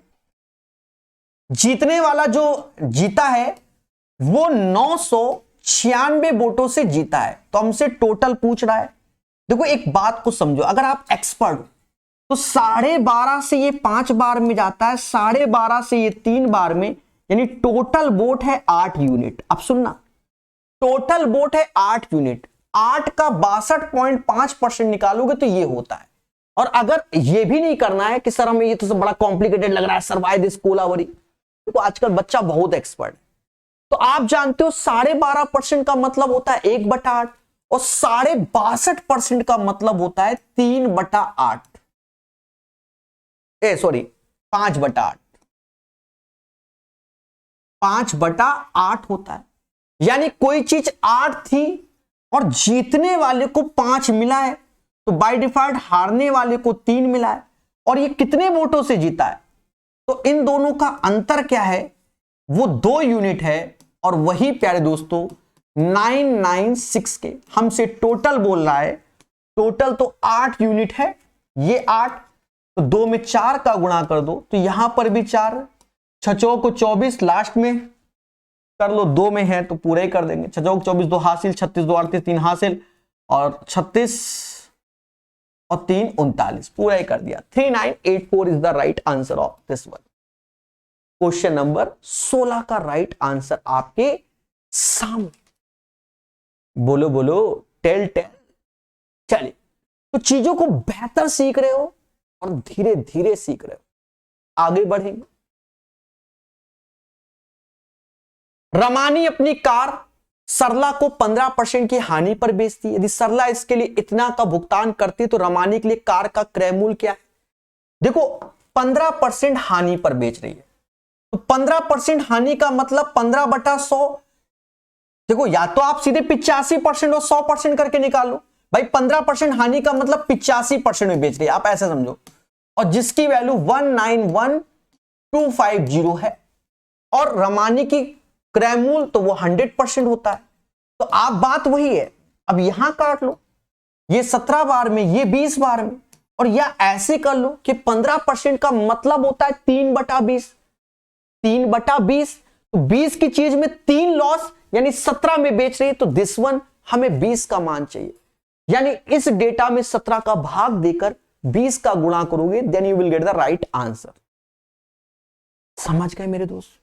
जीतने वाला जो जीता है वो 996 वोटों से जीता है। तो हमसे टोटल पूछ रहा है। देखो एक बात को समझो, अगर आप एक्सपर्ट हो तो 12.5 से ये 5 बार में जाता है, 12.5 से ये 3 बार में, यानी टोटल वोट है 8 यूनिट। अब सुनना, टोटल वोट है 8 यूनिट, 8 का 62.5% निकालोगे तो ये होता है। और अगर ये भी नहीं करना है कि सर हमें ये तो सब बड़ा कॉम्प्लिकेटेड लग रहा है, सर्वाइव दिस कोलावरी, तो आजकल बच्चा बहुत एक्सपर्ट है। तो आप जानते हो 12.5% का मतलब होता है 1/8, और 62.5% का मतलब होता है 3/8, सॉरी 5/8, 5/8 होता है। यानी कोई चीज 8 थी और जीतने वाले को 5 मिला है, तो बाय डिफॉल्ट हारने वाले को 3 मिला है। और ये कितने वोटों से जीता है? तो इन दोनों का अंतर क्या है? वो 2 यूनिट है। और वही प्यारे दोस्तों 996 के हमसे टोटल बोल रहा है। टोटल तो 8 यूनिट है, ये 8, तो 2 में 4 का गुणा कर दो, तो यहां पर भी 4, 6 को 24, लास्ट में कर लो, 2 में है तो पूरे ही कर देंगे। 6 को 24, 2 हासिल, 36, 2 38, 3 हासिल, और 36 और 3 39, पूरा ही कर दिया। 3984 is the right answer of this one. Question number 16 का राइट आंसर आपके सामने। बोलो बोलो, टेल टेल। चलिए, तो चीजों को बेहतर सीख रहे हो और धीरे धीरे सीख रहे हो, आगे बढ़ेंगे। रमानी अपनी कार सरला को 15% की हानि पर बेचती है। यदि सरला इसके लिए इतना का भुगतान करती है तो रमानी के लिए कार का क्रय मूल्य क्या है? देखो 15% हानि पर बेच रही है, तो 15% हानि का मतलब 15/100। देखो या तो आप सीधे 85% और 100% करके निकालो। भाई 15% हानि का मतलब 85% में बेच रही है, आप ऐसे समझो। और जिसकी वैल्यू 191250 है, और रमानी की क्रय मूल्य तो वो 100% होता है। तो आप बात वही है। अब यहां काट लो, ये 17 बार में, ये 20 बार में, और या ऐसे कर लो कि 15% का मतलब होता है 3/20। 3/20, तो 20 की चीज में 3 लॉस, यानी 17 में बेच रही है, तो दिस वन हमें 20 का मान चाहिए। यानी इस डेटा में 17 का भाग देकर 20 का गुणा करोगे, then you will get the right answer. समझ गए मेरे दोस्त?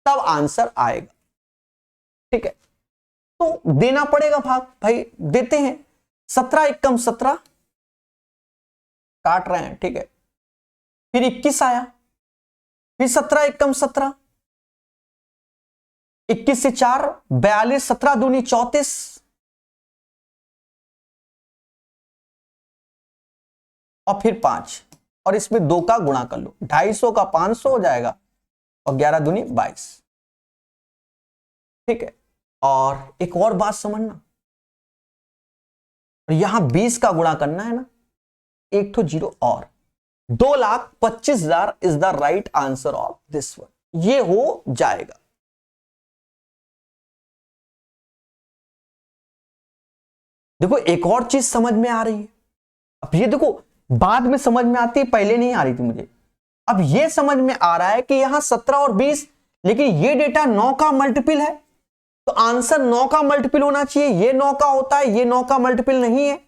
तब आंसर आएगा। ठीक है, तो देना पड़ेगा भाग। भाई देते हैं, 17 एकम 17 काट रहे हैं, ठीक है। फिर 21 आया, फिर 17 एकम 17, 21 से 4 42, 17 दूनी 34, और फिर 5, और इसमें 2 का गुणा कर लो, 250 का 500 हो जाएगा, और 11 दूनी 22। ठीक है, और एक और बात समझना, यहां 20 का गुणा करना है ना, एक तो जीरो और 2,25,000 is the right answer of this one, ये हो जाएगा। देखो एक और चीज समझ में आ रही है, अब ये देखो बाद में समझ में आती है, पहले नहीं आ रही थी मुझे, अब ये समझ में आ रहा है कि यहां 17 और 20, लेकिन ये डेटा 9 का मल्टीपल है, तो आंसर 9 का मल्टीपल होना चाहिए। ये 9 का होता है, ये 9 का मल्टीपल नहीं है,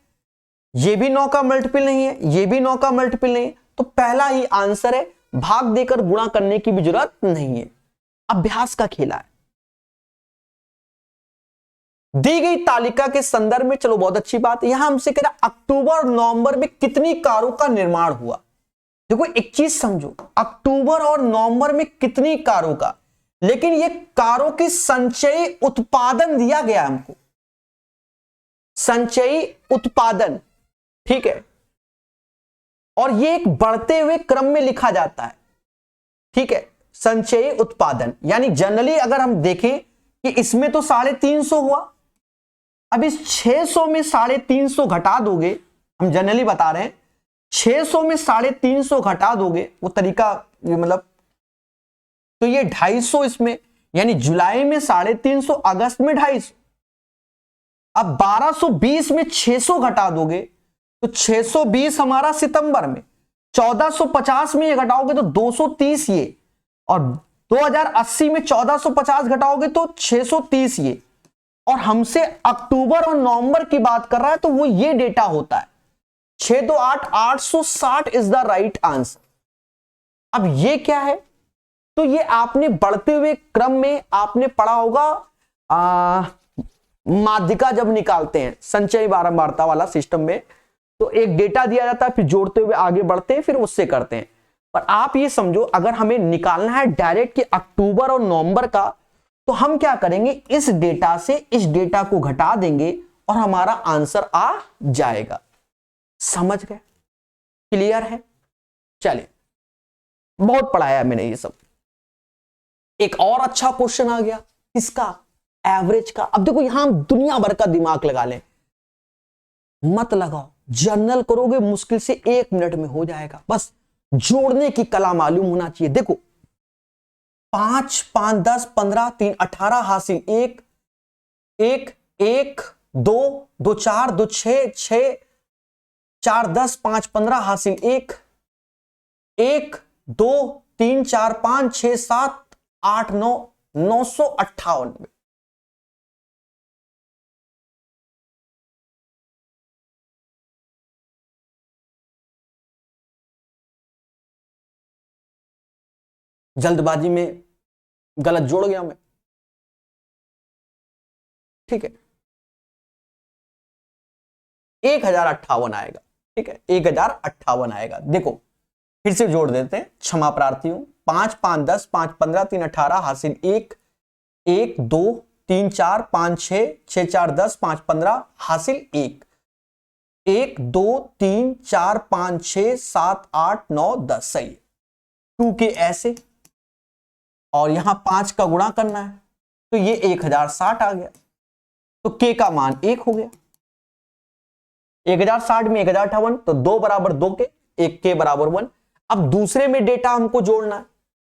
ये भी 9 का मल्टीपल नहीं है, ये भी 9 का मल्टीपल नहीं है, तो पहला ही आंसर है, भाग देकर गुणा करने की भी जरूरत नहीं है। अभ्यास का खेला है। दी गई तालिका के संदर्भ में, चलो बहुत अच्छी बात है, यहां हमसे कह रहा अक्टूबर और नवंबर में कितनी कारों का निर्माण हुआ। देखो एक चीज समझो, अक्टूबर और नवंबर में कितनी कारों का, लेकिन ये कारों की संचयी उत्पादन दिया गया हमको, संचयी उत्पादन, ठीक है, और ये एक बढ़ते हुए क्रम में लिखा जाता है। ठीक है, संचयी उत्पादन, यानी जनरली अगर हम देखें कि इसमें तो 350 हुआ, अब इस 600 में 350 घटा दोगे, हम जनरली बता रहे हैं, 600 में 350 घटा दोगे, वो तरीका मतलब, तो ये 250 इसमें, यानी जुलाई में 350, अगस्त में 250। अब 1220 में 600 घटा दोगे तो 620 हमारा सितंबर में, 1450 में ये घटाओगे तो 230 ये, और 2080 में 1450 घटाओगे तो 630 ये, और हमसे अक्टूबर और नवंबर की बात कर रहा है, तो वो ये डेटा होता है 6 2 8 860 इज द राइट आंसर। अब ये क्या है, तो ये आपने बढ़ते हुए क्रम में आपने पढ़ा होगा, माध्यिका जब निकालते हैं संचयी बारंबारता वाला सिस्टम में, तो एक डेटा दिया जाता है, फिर जोड़ते हुए आगे बढ़ते हैं, फिर उससे करते हैं। पर आप ये समझो, अगर हमें निकालना है डायरेक्ट कि अक्टूबर और नवंबर का, तो हम क्या करेंगे, इस डेटा से इस डेटा को घटा देंगे और हमारा आंसर आ जाएगा। समझ गए? क्लियर है? चलिए, बहुत पढ़ाया मैंने ये सब। एक और अच्छा क्वेश्चन आ गया, किसका? एवरेज का। अब देखो यहां हम दुनिया भर का दिमाग लगा लें, मत लगाओ, जर्नल करोगे मुश्किल से 1 मिनट में हो जाएगा, बस जोड़ने की कला मालूम होना चाहिए। देखो 5 5 10 15 3 18 हासिल 1 1 1 2 2 4 2 6 6 4 10 5 15 हासिल 1 1 2 3 4 5 6 7 8 9 958। जल्दबाजी में गलत जोड़ गया मैं, ठीक है, 1058 आएगा। ठीक है, 1058 आएगा। देखो फिर से जोड़ देते हैं, क्षमा प्रार्थी हूं। 5 5 10 5 15 3 18 हासिल 1 1 2 3 4 5 6 6 4 10 5 15 हासिल 1 1 2 3 4 5 6 7 8 9 10। सही है। 2 के ऐसे, और यहां 5 का गुणा करना है, तो ये 1060 आ गया, तो के का मान 1 हो गया। 1060 में 1058, तो 2 बराबर 2 के, 1 के बराबर 1। अब दूसरे में डेटा हमको जोड़ना है,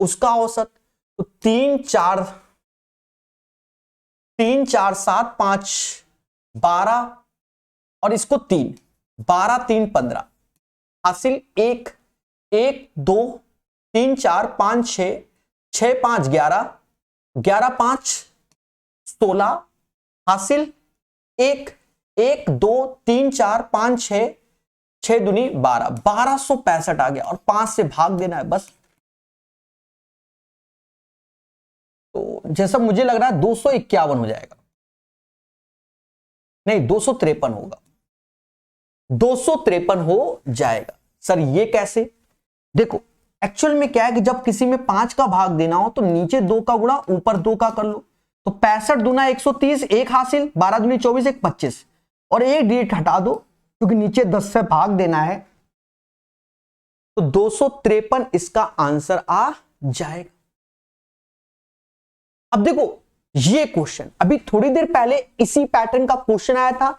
उसका औसत, तो 3 4 7 5 12, और इसको 3 12 3 15 हासिल 1 1 2 3 4 5 6 6 5 11 11 5 16 हासिल 1 1 2 3 4 5 6 6 दूनी 12 1265 आ गया, और 5 से भाग देना है बस। तो जैसा मुझे लग रहा है 251 हो जाएगा, नहीं 253 होगा, 253 हो जाएगा। सर ये कैसे? देखो एक्चुअल में क्या है कि जब किसी में 5 का भाग देना हो, तो नीचे 2 का गुणा ऊपर 2 का कर लो, तो 65 दूना 130, 1 हासिल, 12 दूनी 24 1 25, और 1 डिजिट हटा दो क्योंकि नीचे 10 से भाग देना है, तो 253 इसका आंसर आ जाएगा। अब देखो ये क्वेश्चन अभी थोड़ी देर पहले इसी पैटर्न का क्वेश्चन आया था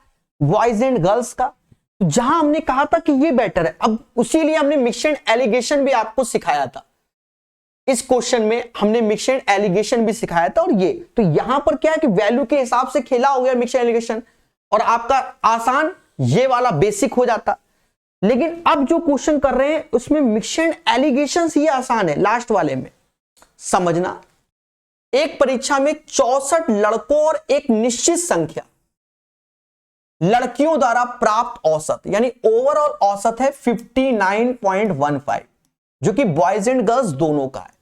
बॉयज एंड गर्ल्स का, जहां हमने कहा था कि ये बेटर है। अब उसी लिए हमने मिक्स एंड एलिगेशन भी आपको सिखाया था। इस क्वेश्चन में हमने मिक्स एंड एलिगेशन भी सिखाया था। और ये तो यहां पर क्या है कि वैल्यू के हिसाब से खेला हो गया मिक्स एंड एलिगेशन, और आपका आसान ये वाला बेसिक हो जाता। लेकिन अब जो क्वेश्चन कर रहे हैं उसमें मिक्स एंड एलिगेशन ये आसान है। लास्ट वाले में समझना, एक परीक्षा में 64 लड़कों और एक निश्चित संख्या लड़कियों द्वारा प्राप्त औसत, यानी ओवरऑल औसत है 59.15, जो कि बॉयज एंड गर्ल्स दोनों का है।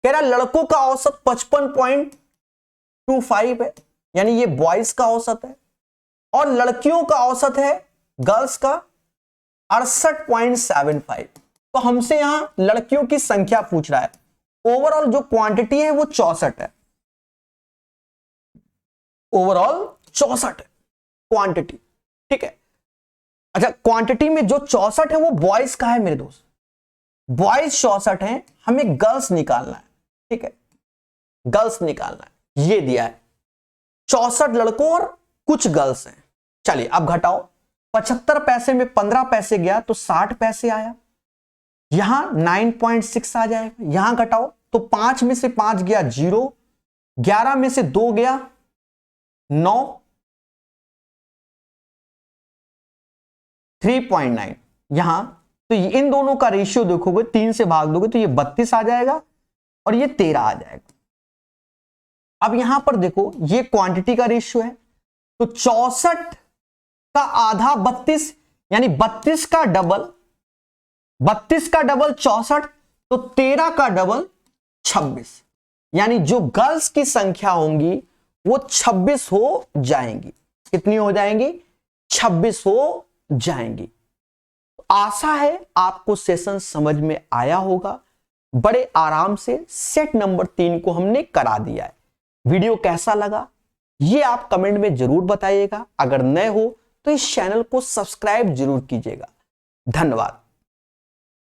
कह रहा लड़कों का औसत 55.25 है, यानी ये बॉयज का औसत है, और लड़कियों का औसत है गर्ल्स का 68.75। तो हमसे यहां लड़कियों की संख्या पूछ रहा है। ओवरऑल जो क्वांटिटी है वो 64 है, ओवरऑल 64 है क्वांटिटी, ठीक है। अच्छा, क्वांटिटी में जो 64 है वो बॉयज का है मेरे दोस्त, बॉयज 64 है, हमें गर्ल्स निकालना है, ठीक है, गर्ल्स निकालना है। ये दिया है 64 लड़कों और कुछ गर्ल्स हैं। चलिए अब घटाओ, 75 पैसे में 15 पैसे गया तो 60 पैसे आया, यहां 9.6 आ जाएगा। यहां घटाओ तो 5 में से 5 गया 0, 11 में से 2 गया 9, 3.9। यहां तो इन दोनों का रेशियो देखोगे 3 से भाग दोगे तो ये 32 आ जाएगा और ये 13 आ जाएगा। अब यहां पर देखो ये क्वांटिटी का रेशियो है, तो 64 का आधा 32, यानी 32 का डबल 64, तो 13 का डबल 26, यानी जो गर्ल्स की संख्या होंगी वो 26 हो जाएंगी। कितनी हो जाएंगी? 26 हो जाएंगी। आशा है आपको सेशन समझ में आया होगा। बड़े आराम से सेट नंबर 3 को हमने करा दिया है। वीडियो कैसा लगा ये आप कमेंट में जरूर बताइएगा। अगर नए हो तो इस चैनल को सब्सक्राइब जरूर कीजिएगा। धन्यवाद।